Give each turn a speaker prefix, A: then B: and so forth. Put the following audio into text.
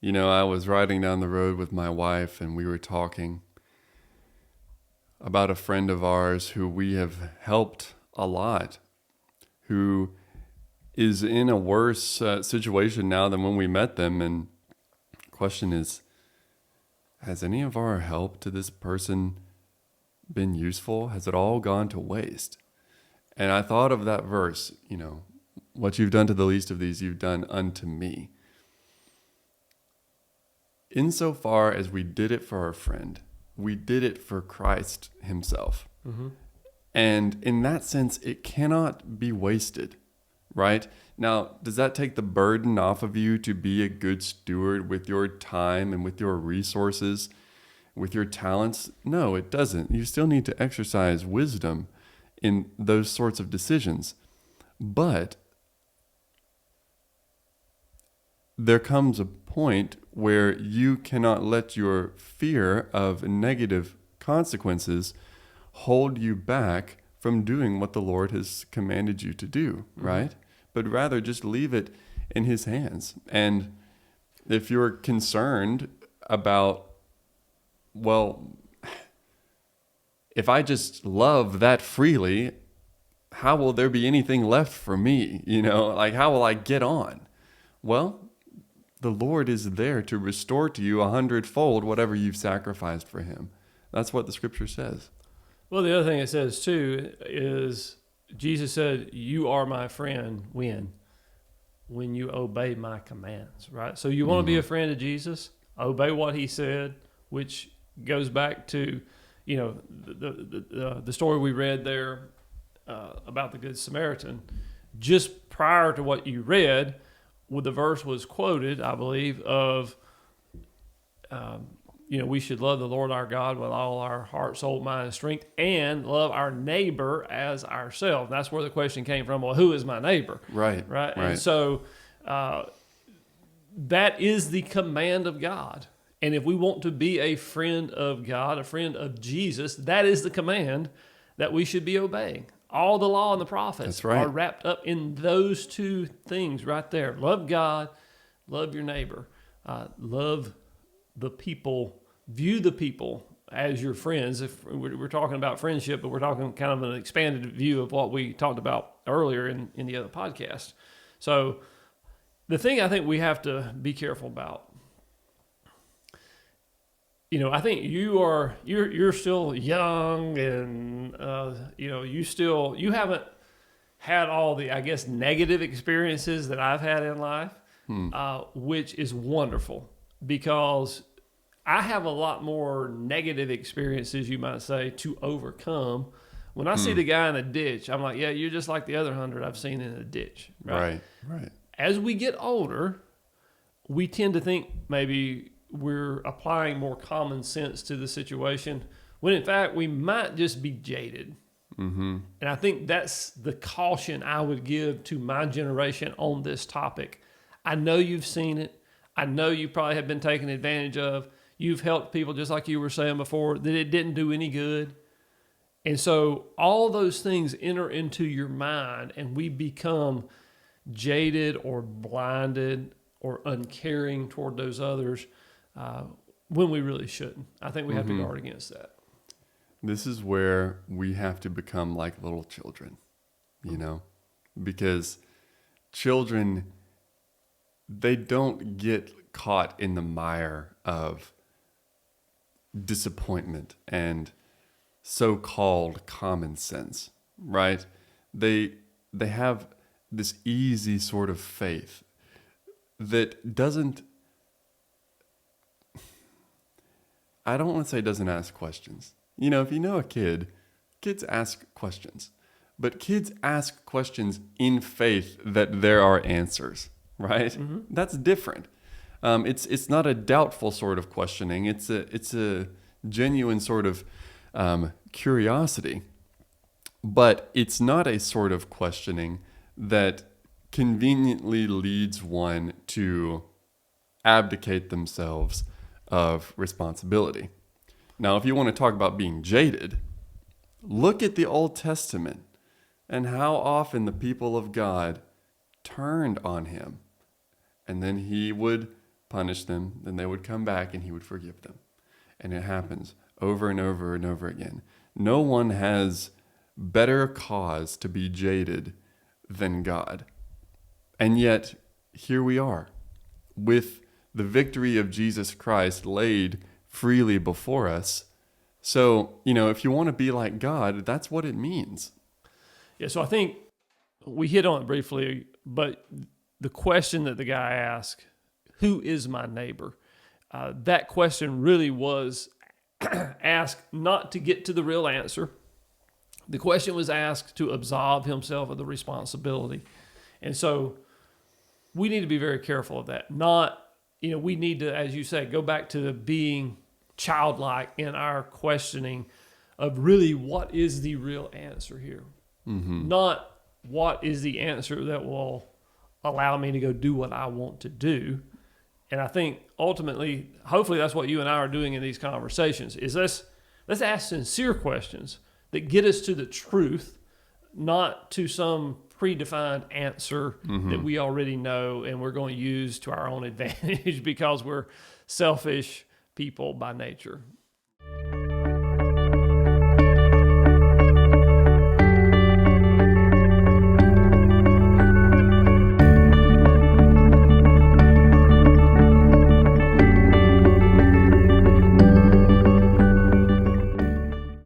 A: I was riding down the road with my wife and we were talking about a friend of ours who we have helped a lot, who is in a worse situation now than when we met them. And the question is, has any of our help to this person been useful? Has it all gone to waste? And I thought of that verse, what you've done to the least of these, you've done unto me. Insofar as we did it for our friend, we did it for Christ himself. Mm-hmm. And in that sense, it cannot be wasted, right? Now, does that take the burden off of you to be a good steward with your time and with your resources, with your talents? No, it doesn't. You still need to exercise wisdom in those sorts of decisions. But there comes a point where you cannot let your fear of negative consequences hold you back from doing what the Lord has commanded you to do, right? Mm-hmm. But rather just leave it in his hands. And if you're concerned about, well, if I just love that freely, how will there be anything left for me? How will I get on? Well, the Lord is there to restore to you 100-fold whatever you've sacrificed for him. That's what the scripture says.
B: Well, the other thing it says too is Jesus said, you are my friend when you obey my commands, right? So you want to be a friend of Jesus, obey what he said, which goes back to, the story we read there about the Good Samaritan. Just prior to what you read, the verse was quoted, I believe, of, we should love the Lord our God with all our heart, soul, mind, and strength, and love our neighbor as ourselves. That's where the question came from. Well, who is my neighbor?
A: Right.
B: And so that is the command of God. And if we want to be a friend of God, a friend of Jesus, that is the command that we should be obeying. All the law and the prophets are wrapped up in those two things right there. Love God, love your neighbor, love the people, view the people as your friends. If we're talking about friendship, but we're talking kind of an expanded view of what we talked about earlier in the other podcast. So the thing I think we have to be careful about, I think you're still young and, you haven't had all the, I guess, negative experiences that I've had in life, which is wonderful because I have a lot more negative experiences, you might say, to overcome. When I see the guy in a ditch, I'm like, yeah, you're just like the other 100 I've seen in a ditch.
A: Right.
B: As we get older, we tend to think maybe we're applying more common sense to the situation, when in fact we might just be jaded. Mm-hmm. And I think that's the caution I would give to my generation on this topic. I know you've seen it. I know you probably have been taken advantage of. You've helped people, just like you were saying before, that it didn't do any good. And so all those things enter into your mind and we become jaded or blinded or uncaring toward those others when we really shouldn't. I think we have to guard against that.
A: This is where we have to become like little children, because children, they don't get caught in the mire of disappointment and so-called common sense, right? They have this easy sort of faith that doesn't, I don't want to say doesn't ask questions. If you know a kid, kids ask questions. But kids ask questions in faith that there are answers, right? Mm-hmm. That's different. It's not a doubtful sort of questioning. It's a genuine sort of curiosity. But it's not a sort of questioning that conveniently leads one to abdicate themselves of responsibility. Now, if you want to talk about being jaded, look at the Old Testament and how often the people of God turned on him. And then he would punish them, then they would come back and he would forgive them. And it happens over and over and over again. No one has better cause to be jaded than God. And yet, here we are, with the victory of Jesus Christ laid freely before us. So, if you want to be like God, that's what it means.
B: Yeah, so I think we hit on it briefly, but the question that the guy asked, who is my neighbor? That question really was asked not to get to the real answer. The question was asked to absolve himself of the responsibility. And so we need to be very careful of that. We need to, as you say, go back to being childlike in our questioning of really what is the real answer here. Mm-hmm. Not what is the answer that will allow me to go do what I want to do. And I think ultimately, hopefully that's what you and I are doing in these conversations, is let's ask sincere questions that get us to the truth, not to some predefined answer that we already know and we're going to use to our own advantage because we're selfish people by nature.